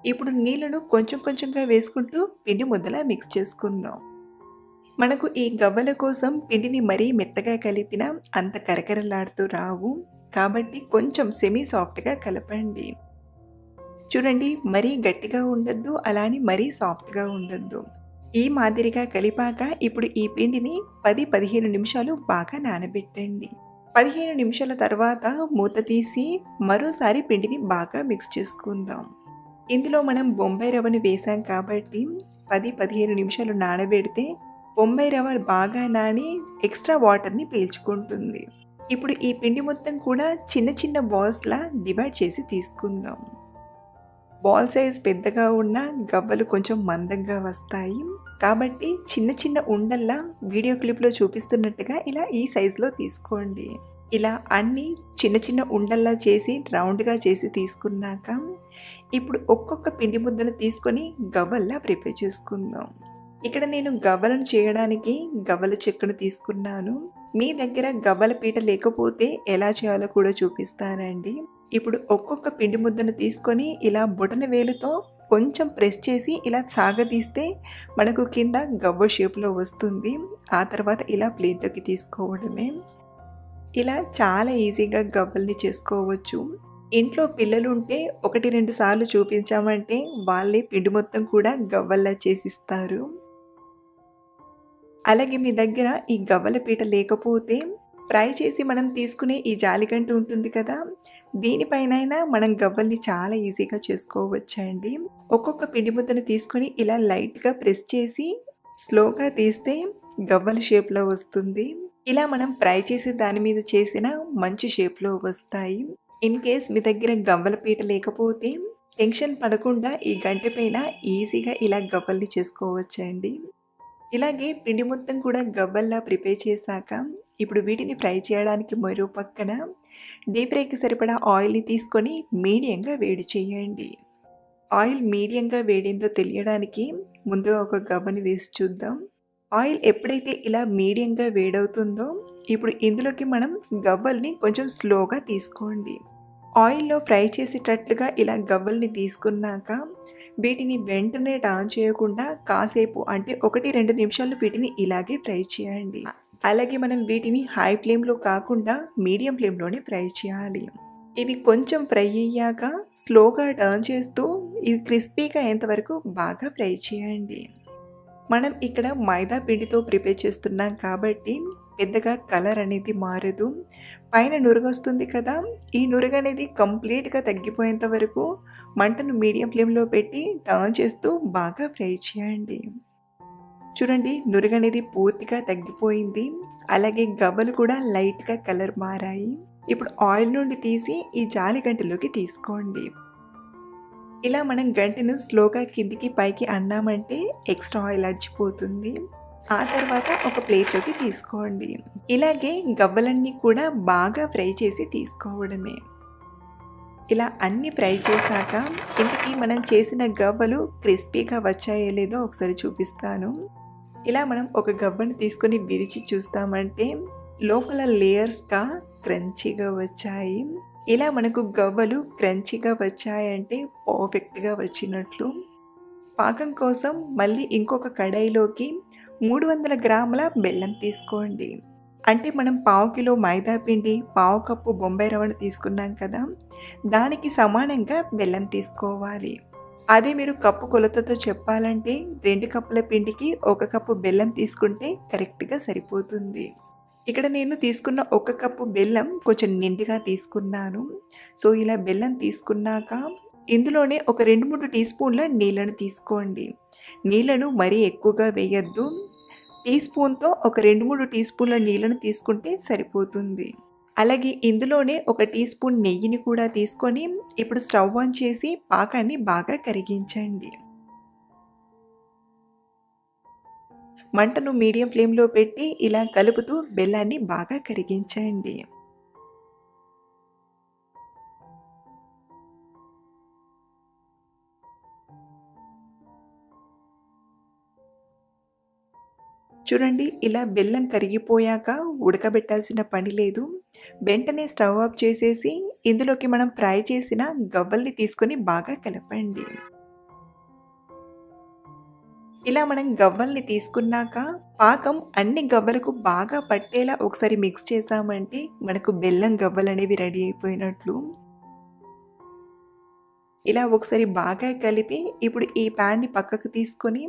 ఇప్పుడు నీళ్ళను కొంచెం కొంచెంగా వేసుకుంటూ పిండి ముద్దలా మిక్స్ చేసుకుందాం. మనకు ఈ గవ్వల కోసం పిండిని మరీ మెత్తగా కలిపినా అంత కరకరలాడుతూ రావు. కాబట్టి కొంచెం సెమీ సాఫ్ట్‌గా కలపండి. చూడండి, మరీ గట్టిగా ఉండొద్దు, అలా అని మరీ సాఫ్ట్‌గా ఉండొద్దు. ఈ మాదిరిగా కలిపాక ఇప్పుడు ఈ పిండిని 10, 15 నిమిషాలు బాగా నానబెట్టండి. 15 నిమిషాల తర్వాత మూత తీసి మరోసారి పిండిని బాగా మిక్స్ చేసుకుందాం. ఇందులో మనం బొంబాయి రవ్వను వేసాం కాబట్టి 10, 15 నిమిషాలు నానబెడితే బొంబాయి రవ్వ బాగా నాని ఎక్స్ట్రా వాటర్‌ని పీల్చుకుంటుంది. ఇప్పుడు ఈ పిండి మొత్తం కూడా చిన్న చిన్న బాల్స్‌లా డివైడ్ చేసి తీసుకుందాం. బాల్ సైజ్ పెద్దగా ఉన్న గవ్వలు కొంచెం మందంగా వస్తాయి. కాబట్టి చిన్న చిన్న ఉండల్లా వీడియో క్లిప్‌లో చూపిస్తున్నట్టుగా ఇలా ఈ సైజులో తీసుకోండి. ఇలా అన్నీ చిన్న చిన్న ఉండల్లా చేసి రౌండ్‌గా చేసి తీసుకున్నాక ఇప్పుడు ఒక్కొక్క పిండి ముద్దను తీసుకొని గవ్వల్లా ప్రిపేర్ చేసుకుందాం. ఇక్కడ నేను గవ్వలను చేయడానికి గవ్వల చెక్కను తీసుకున్నాను. మీ దగ్గర గవ్వల పీట లేకపోతే ఎలా చేయాలో కూడా చూపిస్తానండి. ఇప్పుడు ఒక్కొక్క పిండి ముద్దను తీసుకొని ఇలా బొటన వేలుతో కొంచెం ప్రెస్ చేసి ఇలా సాగదీస్తే మనకు కింద గవ్వ షేప్‌లో వస్తుంది. ఆ తర్వాత ఇలా ప్లేట్‌లోకి తీసుకోవడమే. ఇలా చాలా ఈజీగా గవ్వల్ని చేసుకోవచ్చు. ఇంట్లో పిల్లలుంటే 1, 2 సార్లు చూపించామంటే వాళ్ళే పిండి మొత్తం కూడా గవ్వల్లా చేసిస్తారు. అలాగే మీ దగ్గర ఈ గవ్వల పీట లేకపోతే ఫ్రై చేసి మనం తీసుకునే ఈ జాలిగంట ఉంటుంది కదా! దీనిపైనైనా మనం గవ్వల్ని చాలా ఈజీగా చేసుకోవచ్చండి. ఒక్కొక్క పిండి ముద్దను తీసుకొని ఇలా లైట్‌గా ప్రెస్ చేసి స్లోగా తీస్తే గవ్వల షేప్‌లో వస్తుంది. ఇలా మనం ఫ్రై చేసే దాని మీద చేసిన మంచి షేప్‌లో వస్తాయి. ఇన్ కేస్ మీ దగ్గర గవ్వల పీట లేకపోతే టెన్షన్ పడకుండా ఈ గంటె పైన ఈజీగా ఇలా గవ్వల్ని చేసుకోవచ్చండి. ఇలాగే పిండి మొత్తం కూడా గవ్వల్లా ప్రిపేర్ చేశాక ఇప్పుడు వీటిని ఫ్రై చేయడానికి మరో పక్కన డీప్ ఫ్రైకి సరిపడా ఆయిల్‌ని తీసుకొని మీడియంగా వేడి చేయండి. ఆయిల్ మీడియంగా వేడిందో తెలియడానికి ముందుగా ఒక గవ్వని వేసి చూద్దాం. ఆయిల్ ఎప్పుడైతే ఇలా మీడియంగా వేడవుతుందో ఇప్పుడు ఇందులోకి మనం గవ్వల్ని కొంచెం స్లోగా తీసుకోండి. ఆయిల్‌లో ఫ్రై చేసేటట్టుగా ఇలా గవ్వల్ని తీసుకున్నాక వీటిని వెంటనే టర్న్ చేయకుండా కాసేపు అంటే 1, 2 నిమిషాలు వీటిని ఇలాగే ఫ్రై చేయండి. అలాగే మనం వీటిని హై ఫ్లేమ్‌లో కాకుండా మీడియం ఫ్లేమ్‌లోనే ఫ్రై చేయాలి. ఇవి కొంచెం ఫ్రై అయ్యాక స్లోగా టర్న్ చేస్తూ ఇవి క్రిస్పీగా అయ్యేంత వరకు బాగా ఫ్రై చేయండి. మనం ఇక్కడ మైదా పిండితో ప్రిపేర్ చేస్తున్నాం కాబట్టి పెద్దగా కలర్ అనేది మారదు. పైన నురుగొస్తుంది కదా! ఈ నురుగనేది కంప్లీట్‌గా తగ్గిపోయేంత వరకు మంటను మీడియం ఫ్లేమ్‌లో పెట్టి టర్న్ చేస్తూ బాగా ఫ్రై చేయండి. చూడండి, నురుగనేది పూర్తిగా తగ్గిపోయింది. అలాగే గవ్వలు కూడా లైట్‌గా కలర్ మారాయి. ఇప్పుడు ఆయిల్ నుండి తీసి ఈ జాలి గంటెలోకి తీసుకోండి. ఇలా మనం గంటెను స్లోగా కిందికి పైకి అన్నామంటే ఎక్స్ట్రా ఆయిల్ అడిచిపోతుంది. ఆ తర్వాత ఒక ప్లేట్లోకి తీసుకోండి. ఇలాగే గవ్వలన్నీ కూడా బాగా ఫ్రై చేసి తీసుకోవడమే. ఇలా అన్నీ ఫ్రై చేశాక ఇంతకీ మనం చేసిన గవ్వలు క్రిస్పీగా వచ్చాయో లేదో ఒకసారి చూపిస్తాను. ఇలా మనం ఒక గవ్వను తీసుకొని విరిచి చూస్తామంటే లోపల లేయర్స్‌గా క్రంచీగా వచ్చాయి. ఇలా మనకు గవ్వలు క్రంచీగా వచ్చాయంటే పర్ఫెక్ట్‌గా వచ్చినట్లు. పాకం కోసం మళ్ళీ ఇంకొక కడాయిలోకి 300 గ్రాముల బెల్లం తీసుకోండి. అంటే మనం పావు కిలో మైదా పిండి, పావు కప్పు బొంబాయి రవ్వను తీసుకున్నాం కదా! దానికి సమానంగా బెల్లం తీసుకోవాలి. అదే మీరు కప్పు కొలతతో చెప్పాలంటే 2 కప్పుల పిండికి 1 కప్పు బెల్లం తీసుకుంటే కరెక్ట్‌గా సరిపోతుంది. ఇక్కడ నేను తీసుకున్న 1 కప్పు బెల్లం కొంచెం నిండుగా తీసుకున్నాను. సో, ఇలా బెల్లం తీసుకున్నాక ఇందులోనే ఒక 2, 3 టీ స్పూన్ల నీళ్ళను తీసుకోండి. నీళ్ళను మరీ ఎక్కువగా వేయొద్దు. టీ స్పూన్‌తో ఒక 2, 3 టీ స్పూన్ల నీళ్ళను తీసుకుంటే సరిపోతుంది. అలాగే ఇందులోనే ఒక టీ స్పూన్ నెయ్యిని కూడా తీసుకొని ఇప్పుడు స్టవ్ ఆన్ చేసి పాకాన్ని బాగా కరిగించండి. మంటను మీడియం ఫ్లేమ్‌లో పెట్టి ఇలా కలుపుతూ బెల్లాన్ని బాగా కరిగించండి. చూడండి, ఇలా బెల్లం కరిగిపోయాక ఉడకబెట్టాల్సిన పని లేదు. వెంటనే స్టవ్ ఆఫ్ చేసేసి ఇందులోకి మనం ఫ్రై చేసిన గవ్వల్ని తీసుకొని బాగా కలపండి. ఇలా మనం గవ్వల్ని తీసుకున్నాక పాకం అన్ని గవ్వలకు బాగా పట్టేలా ఒకసారి మిక్స్ చేసామంటే మనకు బెల్లం గవ్వలనేవి రెడీ అయిపోయినట్లు. ఇలా ఒకసారి బాగా కలిపి ఇప్పుడు ఈ ప్యాన్‌ని పక్కకు తీసుకొని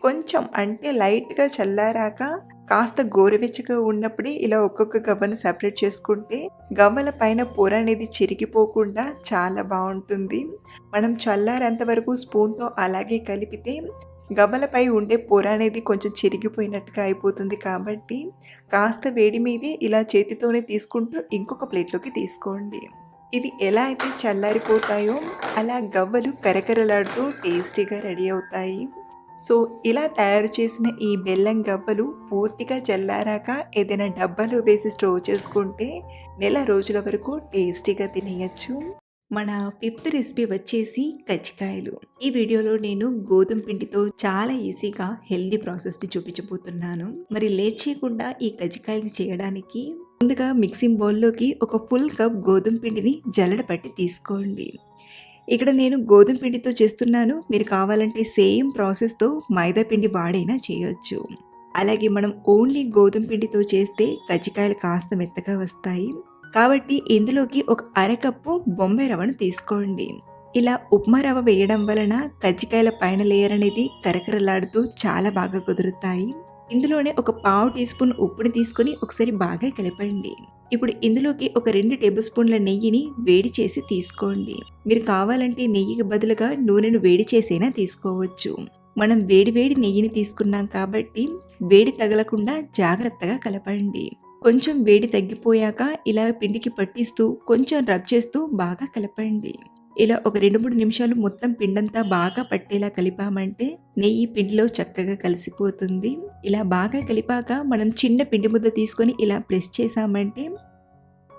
కొంచెం అంటే లైట్‌గా చల్లారాక కాస్త గోరువెచ్చగా ఉన్నప్పుడే ఇలా ఒక్కొక్క గవ్వను సెపరేట్ చేసుకుంటే గవ్వల పైన పొర అనేది చిరిగిపోకుండా చాలా బావుంటుంది. మనం చల్లారేంత వరకు స్పూన్‌తో అలాగే కలిపితే గవ్వలపై ఉండే పొర అనేది కొంచెం చిరిగిపోయినట్టుగా అయిపోతుంది కాబట్టి కాస్త వేడి మీదే ఇలా చేతితోనే తీసుకుంటూ ఇంకొక ప్లేట్‌లోకి తీసుకోండి. ఇవి ఎలా అయితే చల్లారిపోతాయో అలా గవ్వలు కరకరలాడుతూ టేస్టీగా రెడీ అవుతాయి. సో, ఇలా తయారు చేసిన ఈ బెల్లం గవ్వలు పూర్తిగా చల్లారాక ఏదైనా డబ్బాలో వేసి స్టోర్ చేసుకుంటే నెల రోజుల వరకు టేస్టీగా తినేయొచ్చు. మన ఫిఫ్త్ రెసిపీ వచ్చేసి కజ్జికాయలు. ఈ వీడియోలో నేను గోధుమ పిండితో చాలా ఈజీగా హెల్దీ ప్రాసెస్ని చూపించబోతున్నాను. మరి లేట్ చేయకుండా ఈ కజ్జికాయలు చేయడానికి ముందుగా మిక్సింగ్ బౌల్లోకి ఒక ఫుల్ కప్ గోధుమ పిండిని జల్లెడ పట్టి తీసుకోండి. ఇక్కడ నేను గోధుమ పిండితో చేస్తున్నాను. మీరు కావాలంటే సేమ్ ప్రాసెస్‌తో మైదా పిండి వాడైనా చేయొచ్చు. అలాగే మనం ఓన్లీ గోధుమ పిండితో చేస్తే కజ్జికాయలు కాస్త మెత్తగా వస్తాయి. కాబట్టి ఇందులోకి ఒక అరకప్పు బొంబాయి రవ్వను తీసుకోండి. ఇలా ఉప్మా రవ్వ వేయడం వలన కజ్జికాయల పైన లేయర్ అనేది కరకరలాడుతూ చాలా బాగా కుదురుతాయి. ఇందులోనే ఒక పావు టీ స్పూన్ ఉప్పుని తీసుకొని ఒకసారి బాగా కలపండి. ఇప్పుడు ఇందులోకి ఒక 2 టేబుల్ స్పూన్ల నెయ్యిని వేడి చేసి తీసుకోండి. మీరు కావాలంటే నెయ్యికి బదులుగా నూనెను వేడి చేసైనా తీసుకోవచ్చు. మనం వేడి నెయ్యిని తీసుకున్నాం కాబట్టి వేడి తగలకుండా జాగ్రత్తగా కలపండి. కొంచెం వేడి తగ్గిపోయాక ఇలా పిండికి పట్టిస్తూ కొంచెం రబ్ చేస్తూ బాగా కలపండి. ఇలా ఒక 2-3 నిమిషాలు మొత్తం పిండంతా బాగా పట్టేలా కలిపామంటే నెయ్యి పిండిలో చక్కగా కలిసిపోతుంది. ఇలా బాగా కలిపాక మనం చిన్న పిండి ముద్ద తీసుకొని ఇలా ప్రెస్ చేసామంటే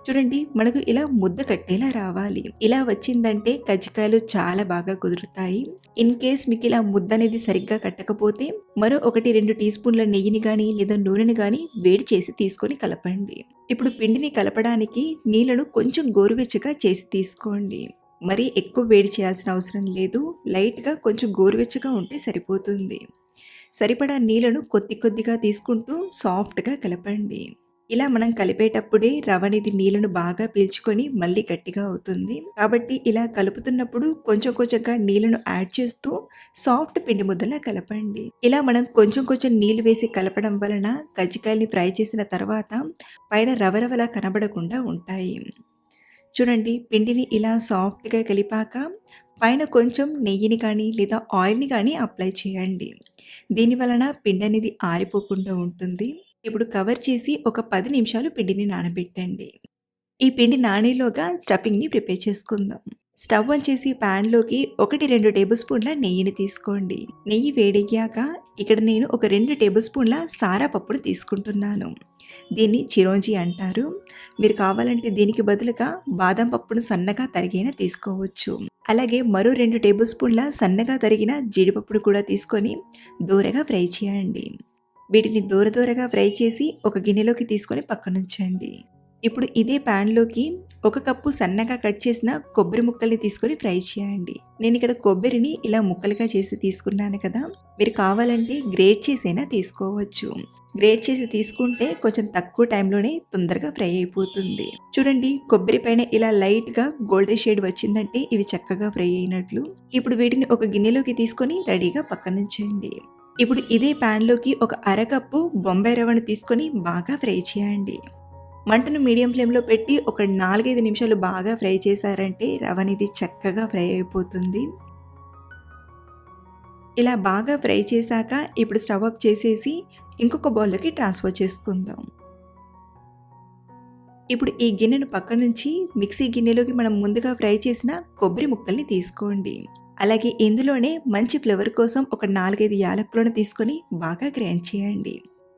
చూడండి మనకు ఇలా ముద్ద కట్టేలా రావాలి. ఇలా వచ్చిందంటే కజ్జికాయలు చాలా బాగా కుదురుతాయి. ఇన్ కేస్ మీకు ఇలా ముద్ద అనేది సరిగ్గా కట్టకపోతే మరో 1-2 టీ స్పూన్ల నెయ్యిని గానీ లేదా నూనెని గానీ వేడి చేసి తీసుకొని కలపండి. ఇప్పుడు పిండిని కలపడానికి నీళ్లను కొంచెం గోరువెచ్చగా చేసి తీసుకోండి. మరీ ఎక్కువ వేడి చేయాల్సిన అవసరం లేదు. లైట్‌గా కొంచెం గోరువెచ్చగా ఉంటే సరిపోతుంది. సరిపడా నీళ్లను కొద్దిగా తీసుకుంటూ సాఫ్ట్‌గా కలపండి. ఇలా మనం కలిపేటప్పుడే రవ అనేది నీళ్లను బాగా పీల్చుకొని మళ్ళీ గట్టిగా అవుతుంది. కాబట్టి ఇలా కలుపుతున్నప్పుడు కొంచెంగా నీళ్లను యాడ్ చేస్తూ సాఫ్ట్ పిండి ముద్దలా కలపండి. ఇలా మనం కొంచెం నీళ్లు వేసి కలపడం వలన కజ్జికాయల్ని ఫ్రై చేసిన తర్వాత పైన రవరవలా కనబడకుండా ఉంటాయి. చూడండి పిండిని ఇలా సాఫ్ట్‌గా కలిపాక పైన కొంచెం నెయ్యిని కానీ లేదా ఆయిల్‌ని కానీ అప్లై చేయండి. దీని వలన పిండి అనేది ఆరిపోకుండా ఉంటుంది. ఇప్పుడు కవర్ చేసి ఒక 10 నిమిషాలు పిండిని నానబెట్టండి. ఈ పిండి నానేలోగా స్టఫింగ్‌ని ప్రిపేర్ చేసుకుందాం. స్టవ్ ఆన్ చేసి ప్యాన్‌లోకి 1-2 టేబుల్ స్పూన్ల నెయ్యిని తీసుకోండి. నెయ్యి వేడెక్కాక ఇక్కడ నేను ఒక 2 టేబుల్ స్పూన్ల సారా పప్పును తీసుకుంటున్నాను. దీన్ని చిరోంజి అంటారు. మీరు కావాలంటే దీనికి బదులుగా బాదం పప్పును సన్నగా తరిగిన తీసుకోవచ్చు. అలాగే మరో 2 టేబుల్ స్పూన్ల సన్నగా తరిగిన జీడిపప్పును కూడా తీసుకొని దూరగా ఫ్రై చేయండి. వీటిని దూరగా ఫ్రై చేసి ఒక గిన్నెలోకి తీసుకొని పక్కనుంచండి. ఇప్పుడు ఇదే ప్యాన్‌లోకి 1 కప్పు సన్నగా కట్ చేసిన కొబ్బరి ముక్కల్ని తీసుకొని ఫ్రై చేయండి. నేను ఇక్కడ కొబ్బరిని ఇలా ముక్కలుగా చేసి తీసుకున్నాను కదా! మీరు కావాలంటే గ్రేట్ చేసైనా తీసుకోవచ్చు. గ్రేట్ చేసి తీసుకుంటే కొంచెం తక్కువ టైంలోనే తొందరగా ఫ్రై అయిపోతుంది. చూడండి కొబ్బరి పైన ఇలా లైట్‌గా గోల్డెన్ షేడ్ వచ్చిందంటే ఇవి చక్కగా ఫ్రై అయినట్లు. ఇప్పుడు వీటిని ఒక గిన్నెలోకి తీసుకొని రెడీగా పక్కనుంచండి. ఇప్పుడు ఇదే ప్యాన్‌లోకి ఒక అరకప్పు బొంబాయి రవ్వను తీసుకొని బాగా ఫ్రై చేయండి. మంటను మీడియం ఫ్లేమ్‌లో పెట్టి ఒక 4-5 నిమిషాలు బాగా ఫ్రై చేశారంటే రవ్వ అనేది చక్కగా ఫ్రై అయిపోతుంది. ఇలా బాగా ఫ్రై చేశాక ఇప్పుడు స్టవ్ ఆఫ్ చేసేసి ఇంకొక బౌల్‌లోకి ట్రాన్స్‌ఫర్ చేసుకుందాం. ఇప్పుడు ఈ గిన్నెను పక్క నుంచి మిక్సీ గిన్నెలోకి మనం ముందుగా ఫ్రై చేసిన కొబ్బరి ముక్కల్ని తీసుకోండి. అలాగే ఇందులోనే మంచి ఫ్లేవర్ కోసం ఒక 4-5 యాలకులను తీసుకొని బాగా గ్రైండ్ చేయండి.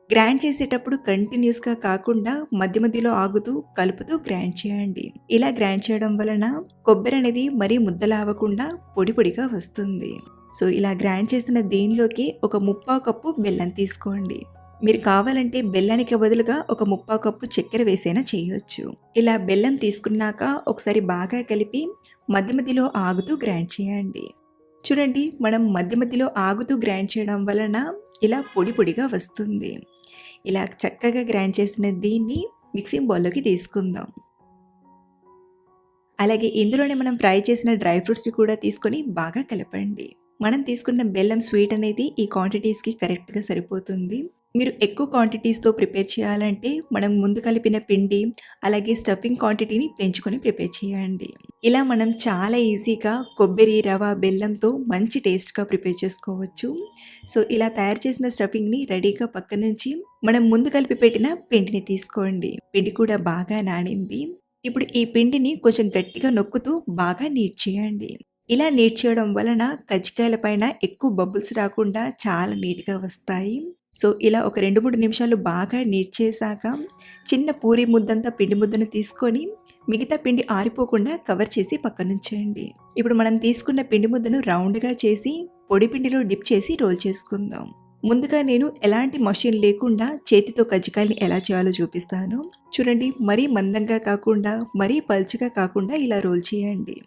గ్రైండ్ చేసేటప్పుడు కంటిన్యూస్‌గా కాకుండా మధ్యలో ఆగుతూ కలుపుతూ గ్రైండ్ చేయండి. ఇలా గ్రైండ్ చేయడం వలన కొబ్బరి అనేది మరీ ముద్దలా అవ్వకుండా పొడిగా వస్తుంది. సో ఇలా గ్రైండ్ చేసిన దీనిలోకి ఒక 3/4 కప్పు బెల్లం తీసుకోండి. మీరు కావాలంటే బెల్లానికి బదులుగా ఒక 3/4 కప్పు చక్కెర వేసైనా చేయొచ్చు. ఇలా బెల్లం తీసుకున్నాక ఒకసారి బాగా కలిపి మధ్యలో ఆగుతూ గ్రైండ్ చేయండి. చూడండి మనం మధ్యలో ఆగుతూ గ్రైండ్ చేయడం వలన ఇలా పొడిగా వస్తుంది. ఇలా చక్కగా గ్రైండ్ చేసిన దీన్ని మిక్సింగ్ బౌల్‌లోకి తీసుకుందాం. అలాగే ఇందులోనే మనం ఫ్రై చేసిన డ్రై ఫ్రూట్స్ కూడా తీసుకొని బాగా కలపండి. మనం తీసుకున్న బెల్లం స్వీట్ అనేది ఈ క్వాంటిటీస్‌కి కరెక్ట్‌గా సరిపోతుంది. మీరు ఎక్కువ క్వాంటిటీస్‌తో ప్రిపేర్ చేయాలంటే మనం ముందు కలిపిన పిండి అలాగే స్టఫింగ్ క్వాంటిటీని పెంచుకొని ప్రిపేర్ చేయండి. ఇలా మనం చాలా ఈజీగా కొబ్బరి, రవ, బెల్లంతో మంచి టేస్ట్‌గా ప్రిపేర్ చేసుకోవచ్చు. సో ఇలా తయారు చేసిన స్టఫింగ్‌ని రెడీగా పక్క నుంచి మనం ముందు కలిపి పెట్టిన పిండిని తీసుకోండి. పిండి కూడా బాగా నానింది. ఇప్పుడు ఈ పిండిని కొంచెం గట్టిగా నొక్కుతూ బాగా నీట్ చేయండి. ఇలా నీట్ చేయడం వలన కజ్జికాయల పైన ఎక్కువ బబుల్స్ రాకుండా చాలా నీట్‌గా వస్తాయి. సో ఇలా ఒక 2-3 నిమిషాలు బాగా నీట్ చేశాక చిన్న పూరి ముద్దంత పిండి ముద్దను తీసుకొని మిగతా పిండి ఆరిపోకుండా కవర్ చేసి పక్కనుంచేయండి. ఇప్పుడు మనం తీసుకున్న పిండి ముద్దను రౌండ్‌గా చేసి పొడి పిండిలో డిప్ చేసి రోల్ చేసుకుందాం. ముందుగా నేను ఎలాంటి మషిన్ లేకుండా చేతితో కజ్జికాయల్ని ఎలా చేయాలో చూపిస్తాను. చూడండి మరీ మందంగా కాకుండా మరీ పల్చగా కాకుండా ఇలా రోల్ చేయండి.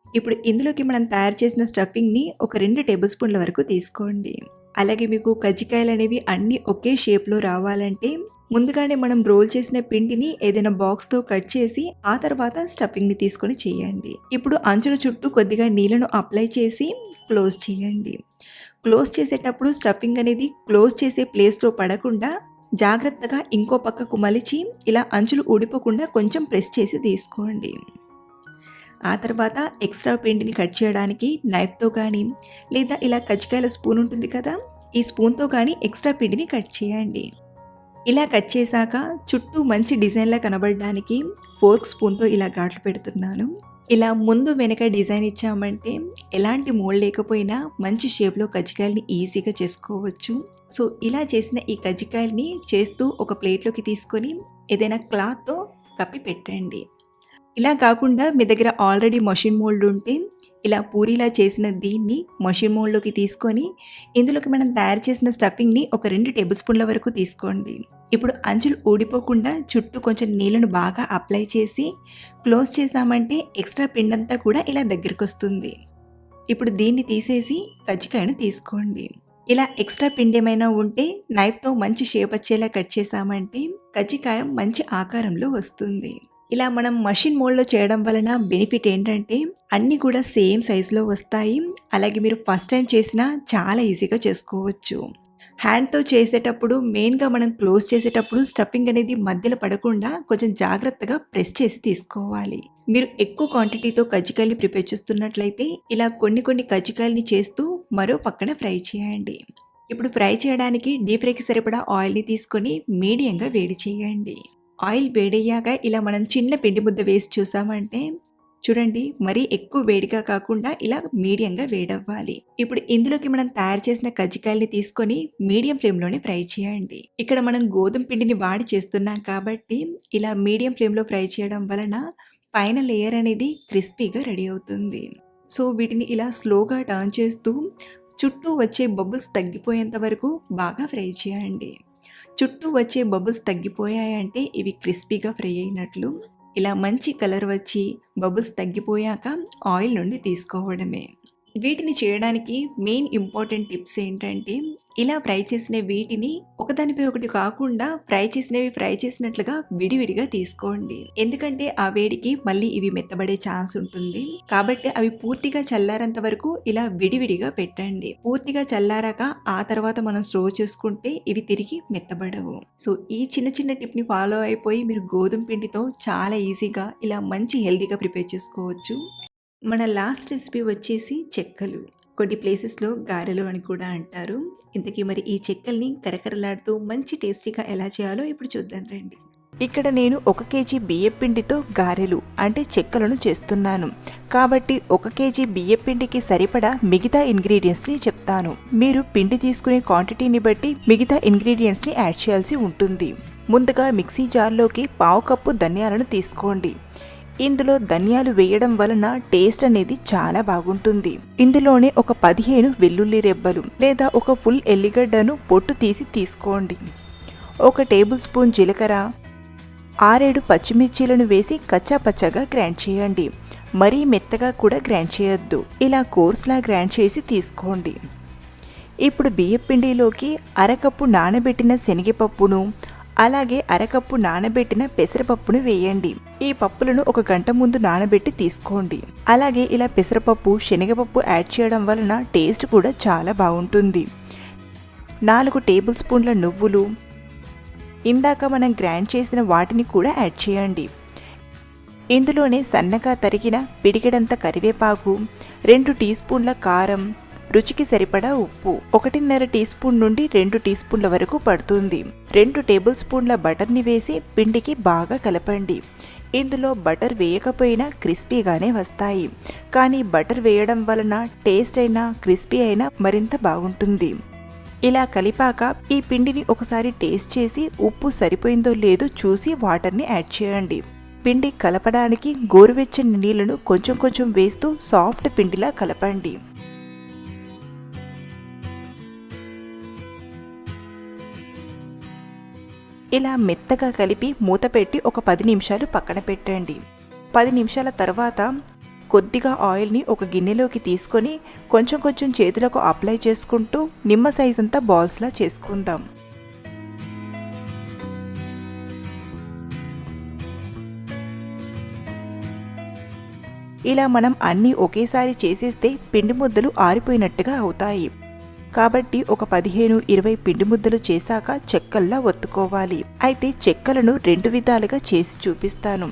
ఇప్పుడు ఇందులోకి మనం తయారు చేసిన స్టఫింగ్‌ని ఒక 2 టేబుల్ స్పూన్ల వరకు తీసుకోండి. అలాగే మీకు కజ్జికాయలు అనేవి అన్నీ ఒకే షేప్‌లో రావాలంటే ముందుగానే మనం రోల్ చేసిన పిండిని ఏదైనా బాక్స్‌తో కట్ చేసి ఆ తర్వాత స్టఫింగ్‌ని తీసుకొని చేయండి. ఇప్పుడు అంచుల చుట్టూ కొద్దిగా నీళ్లను అప్లై చేసి క్లోజ్ చేయండి. క్లోజ్ చేసేటప్పుడు స్టఫింగ్ అనేది క్లోజ్ చేసే ప్లేస్‌లో పడకుండా జాగ్రత్తగా ఇంకో పక్కకు మలిచి ఇలా అంచులు ఊడిపోకుండా కొంచెం ప్రెస్ చేసి తీసుకోండి. ఆ తర్వాత ఎక్స్ట్రా పిండిని కట్ చేయడానికి నైఫ్తో కానీ లేదా ఇలా కజ్జికాయల స్పూన్ ఉంటుంది కదా, ఈ స్పూన్తో కానీ ఎక్స్ట్రా పిండిని కట్ చేయండి. ఇలా కట్ చేశాక చుట్టూ మంచి డిజైన్లా కనబడడానికి ఫోర్క్ స్పూన్తో ఇలా ఘాట్లు పెడుతున్నాను. ఇలా ముందు వెనక డిజైన్ ఇచ్చామంటే ఎలాంటి మోల్డ్ లేకపోయినా మంచి షేప్లో కజ్జికాయల్ని ఈజీగా చేసుకోవచ్చు. సో ఇలా చేసిన ఈ కజ్జికాయల్ని చేస్తూ ఒక ప్లేట్లోకి తీసుకొని ఏదైనా క్లాత్తో కప్పి పెట్టండి. ఇలా కాకుండా మీ దగ్గర ఆల్రెడీ మషిన్ మోల్డ్ ఉంటే ఇలా పూరీలా చేసిన దీన్ని మషిన్ మోల్డ్లోకి తీసుకొని ఇందులోకి మనం తయారు చేసిన స్టఫింగ్ని ఒక 2 టేబుల్ స్పూన్ల వరకు తీసుకోండి. ఇప్పుడు అంచులు ఊడిపోకుండా చుట్టూ కొంచెం నీళ్ళను బాగా అప్లై చేసి క్లోజ్ చేసామంటే ఎక్స్ట్రా పిండంతా కూడా ఇలా దగ్గరికి వస్తుంది. ఇప్పుడు దీన్ని తీసేసి కజ్జికాయను తీసుకోండి. ఇలా ఎక్స్ట్రా పిండి ఏమైనా ఉంటే నైఫ్తో మంచి షేప్ వచ్చేలా కట్ చేసామంటే కజ్జికాయ మంచి ఆకారంలో వస్తుంది. ఇలా మనం మషిన్ మోల్డ్లో చేయడం వలన బెనిఫిట్ ఏంటంటే అన్నీ కూడా సేమ్ సైజులో వస్తాయి. అలాగే మీరు ఫస్ట్ టైం చేసినా చాలా ఈజీగా చేసుకోవచ్చు. హ్యాండ్తో చేసేటప్పుడు మెయిన్గా మనం క్లోజ్ చేసేటప్పుడు స్టఫింగ్ అనేది మధ్యలో పడకుండా కొంచెం జాగ్రత్తగా ప్రెస్ చేసి తీసుకోవాలి. మీరు ఎక్కువ క్వాంటిటీతో కజ్జికాయల్ని ప్రిపేర్ చేస్తున్నట్లయితే ఇలా కొన్ని కజ్జికాయల్ని చేస్తూ మరో పక్కన ఫ్రై చేయండి. ఇప్పుడు ఫ్రై చేయడానికి డీప్ ఫ్రైకి సరిపడా ఆయిల్ని తీసుకొని మీడియంగా వేడి చేయండి. ఆయిల్ వేడయ్యాక ఇలా మనం చిన్న పిండి ముద్ద వేసి చూసామంటే చూడండి, మరీ ఎక్కువ వేడిగా కాకుండా ఇలా మీడియంగా వేడవ్వాలి. ఇప్పుడు ఇందులోకి మనం తయారు చేసిన కజ్జికాయల్ని తీసుకొని మీడియం ఫ్లేమ్లోనే ఫ్రై చేయండి. ఇక్కడ మనం గోధుమ పిండిని వాడి చేస్తున్నాం కాబట్టి ఇలా మీడియం ఫ్లేమ్లో ఫ్రై చేయడం వలన పైన లేయర్ అనేది క్రిస్పీగా రెడీ అవుతుంది. సో వీటిని ఇలా స్లోగా టర్న్ చేస్తూ చుట్టూ వచ్చే బబుల్స్ తగ్గిపోయేంత వరకు బాగా ఫ్రై చేయండి. చుట్టూ వచ్చే బబుల్స్ తగ్గిపోయాయంటే ఇవి క్రిస్పీగా ఫ్రై అయినట్లు. ఇలా మంచి కలర్ వచ్చి బబుల్స్ తగ్గిపోయాక ఆయిల్ నుండి తీసుకోవడమే. వీటిని చేయడానికి మెయిన్ ఇంపార్టెంట్ టిప్స్ ఏంటంటే ఇలా ఫ్రై చేసిన వీటిని ఒకదానిపై ఒకటి కాకుండా ఫ్రై చేసినట్లుగా విడివిడిగా తీసుకోండి. ఎందుకంటే ఆ వేడికి మళ్ళీ ఇవి మెత్తబడే ఛాన్స్ ఉంటుంది. కాబట్టి అవి పూర్తిగా చల్లారేంత వరకు ఇలా విడివిడిగా పెట్టండి. పూర్తిగా చల్లారాక ఆ తర్వాత మనం స్టోర్ చేసుకుంటే ఇవి తిరిగి మెత్తబడవు. సో ఈ చిన్న టిప్ని ఫాలో అయిపోయి మీరు గోధుమ పిండితో చాలా ఈజీగా ఇలా మంచి హెల్తీగా ప్రిపేర్ చేసుకోవచ్చు. మన లాస్ట్ రెసిపీ వచ్చేసి చెక్కలు. కొన్ని ప్లేసెస్లో గారెలు అని కూడా అంటారు. ఇంతకీ మరి ఈ చెక్కల్ని కరకరలాడుతూ మంచి టేస్టీగా ఎలా చేయాలో ఇప్పుడు చూద్దాం రండి. ఇక్కడ నేను 1 కేజీ బియ్యపిండితో గారెలు అంటే చెక్కలను చేస్తున్నాను. కాబట్టి 1 కేజీ బియ్యపిండికి సరిపడా మిగతా ఇంగ్రీడియంట్స్ని చెప్తాను. మీరు పిండి తీసుకునే క్వాంటిటీని బట్టి మిగతా ఇంగ్రీడియంట్స్ని యాడ్ చేయాల్సి ఉంటుంది. ముందుగా మిక్సీ జార్లోకి 1/2 కప్పు ధనియాలను తీసుకోండి. ఇందులో ధనియాలు వేయడం వలన టేస్ట్ అనేది చాలా బాగుంటుంది. ఇందులోనే ఒక 15 వెల్లుల్లి రెబ్బలు లేదా ఒక ఫుల్ ఎల్లిగడ్డను పొట్టు తీసుకోండి. 1 టేబుల్ స్పూన్ జీలకర్ర, 6-7 పచ్చిమిర్చీలను వేసి కచ్చా పచ్చగా గ్రైండ్ చేయండి. మరీ మెత్తగా కూడా గ్రైండ్ చేయొద్దు. ఇలా కోర్స్లా గ్రైండ్ చేసి తీసుకోండి. ఇప్పుడు బియ్యపిండిలోకి 1/2 కప్పు నానబెట్టిన శనగపప్పును అలాగే 1/2 కప్పు నానబెట్టిన పెసరపప్పును వేయండి. ఈ పప్పులను 1 గంట ముందు నానబెట్టి తీసుకోండి. అలాగే ఇలా పెసరపప్పు, శనగపప్పు యాడ్ చేయడం వలన టేస్ట్ కూడా చాలా బాగుంటుంది. 4 టేబుల్ స్పూన్ల నువ్వులు, ఇందాక మనం గ్రైండ్ చేసిన వాటిని కూడా యాడ్ చేయండి. ఇందులోనే సన్నగా తరిగిన పిడికెడంత కరివేపాకు, 2 టీ స్పూన్ల కారం, రుచికి సరిపడా ఉప్పు, 1.5 టీ స్పూన్ నుండి 2 టీ స్పూన్ల వరకు పడుతుంది. 2 టేబుల్ స్పూన్ల బటర్ని వేసి పిండికి బాగా కలపండి. ఇందులో బటర్ వేయకపోయినా క్రిస్పీగానే వస్తాయి. కానీ బటర్ వేయడం వలన టేస్ట్ అయినా క్రిస్పీ అయినా మరింత బాగుంటుంది. ఇలా కలిపాక ఈ పిండిని ఒకసారి టేస్ట్ చేసి ఉప్పు సరిపోయిందో లేదో చూసి వాటర్ని యాడ్ చేయండి. పిండి కలపడానికి గోరువెచ్చని నీళ్లను కొంచెం వేస్తూ సాఫ్ట్ పిండిలా కలపండి. ఇలా మెత్తగా కలిపి మూత పెట్టి ఒక 10 నిమిషాలు పక్కన పెట్టండి. 10 నిమిషాల తర్వాత కొద్దిగా ఆయిల్ని ఒక గిన్నెలోకి తీసుకొని కొంచెం చేతులకు అప్లై చేసుకుంటూ నిమ్మ సైజ్ అంతా బాల్స్లా చేసుకుందాం. ఇలా మనం అన్నీ ఒకేసారి చేసేస్తే పిండి ముద్దలు ఆరిపోయినట్టుగా అవుతాయి. కాబట్టి ఒక 15-20 పిండి ముద్దలు చేశాక చెక్కల్లా ఒత్తుకోవాలి. అయితే చెక్కలను 2 విధాలుగా చేసి చూపిస్తాను.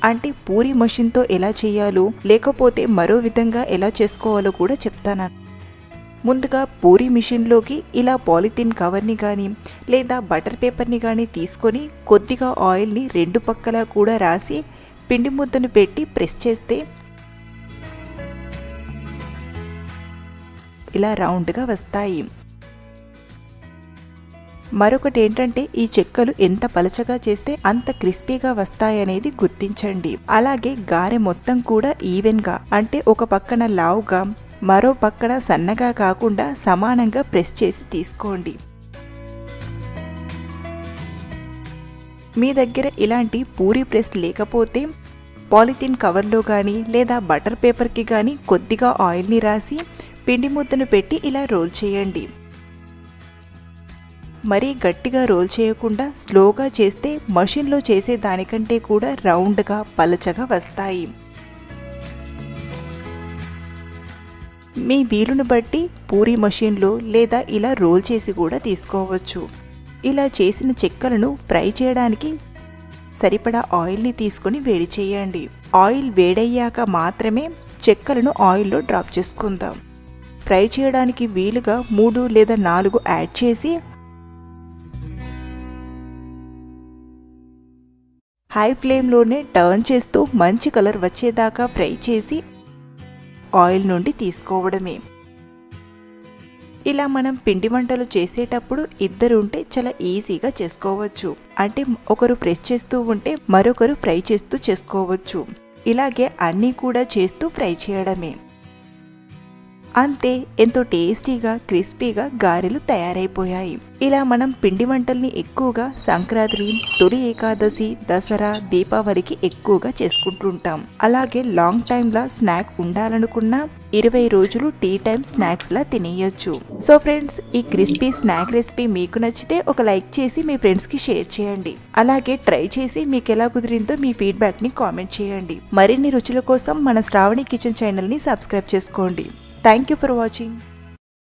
అంటే పూరి మషిన్తో ఎలా చేయాలో లేకపోతే మరో విధంగా ఎలా చేసుకోవాలో కూడా చెప్తాను. ముందుగా పూరి మిషన్లోకి ఇలా పాలిథిన్ కవర్ని కానీ లేదా బటర్ పేపర్ని కానీ తీసుకొని కొద్దిగా ఆయిల్ని రెండు పక్కలా కూడా రాసి పిండి ముద్దను పెట్టి ప్రెస్ చేస్తే ఇలా రౌండ్గా వస్తాయి. మరొకటి ఏంటంటే ఈ చెక్కలు ఎంత పలచగా చేస్తే అంత క్రిస్పీగా వస్తాయనేది గుర్తించండి. అలాగే గారె మొత్తం కూడా ఈవెన్గా అంటే ఒక పక్కన లావుగా మరో పక్కన సన్నగా కాకుండా సమానంగా ప్రెస్ చేసి తీసుకోండి. మీ దగ్గర ఇలాంటి పూరి ప్రెస్ లేకపోతే పాలిథిన్ కవర్లో కానీ లేదా బటర్ పేపర్కి కానీ కొద్దిగా ఆయిల్ని రాసి పిండి ముద్దను పెట్టి ఇలా రోల్ చేయండి. మరీ గట్టిగా రోల్ చేయకుండా స్లోగా చేస్తే మషిన్లో చేసే దానికంటే కూడా రౌండ్గా పలచగా వస్తాయి. మీ వీలును బట్టి పూరి మషిన్లో లేదా ఇలా రోల్ చేసి కూడా తీసుకోవచ్చు. ఇలా చేసిన చెక్కలను ఫ్రై చేయడానికి సరిపడా ఆయిల్ని తీసుకొని వేడి చేయండి. ఆయిల్ వేడయ్యాక మాత్రమే చెక్కలను ఆయిల్లో డ్రాప్ చేసుకుందాం. ఫ్రై చేయడానికి వీలుగా 3 లేదా 4 యాడ్ చేసి హై ఫ్లేమ్లోనే టర్న్ చేస్తూ మంచి కలర్ వచ్చేదాకా ఫ్రై చేసి ఆయిల్ నుండి తీసుకోవడమే. ఇలా మనం పిండి వంటలు చేసేటప్పుడు ఇద్దరు ఉంటే చాలా ఈజీగా చేసుకోవచ్చు. అంటే ఒకరు ప్రెస్ చేస్తూ ఉంటే మరొకరు ఫ్రై చేస్తూ చేసుకోవచ్చు. ఇలాగే అన్నీ కూడా చేస్తూ ఫ్రై చేయడమే. అంతే, ఎంతో టేస్టీగా క్రిస్పీగా గారెలు తయారైపోయాయి. ఇలా మనం పిండి వంటల్ని ఎక్కువగా సంక్రాంతి, తొలి ఏకాదశి, దసరా, దీపావళికి ఎక్కువగా చేసుకుంటుంటాం. అలాగే లాంగ్ టైమ్లా స్నాక్ ఉండాలనుకున్నా 20 రోజులు టీ టైం స్నాక్స్లా తినేయొచ్చు. సో ఫ్రెండ్స్, ఈ క్రిస్పీ స్నాక్ రెసిపీ మీకు నచ్చితే ఒక లైక్ చేసి మీ ఫ్రెండ్స్కి షేర్ చేయండి. అలాగే ట్రై చేసి మీకు ఎలా కుదిరిందో మీ ఫీడ్బ్యాక్ని కామెంట్ చేయండి. మరిన్ని రుచుల కోసం మన శ్రావణి కిచెన్ ఛానల్ని సబ్స్క్రైబ్ చేసుకోండి. Thank you for watching.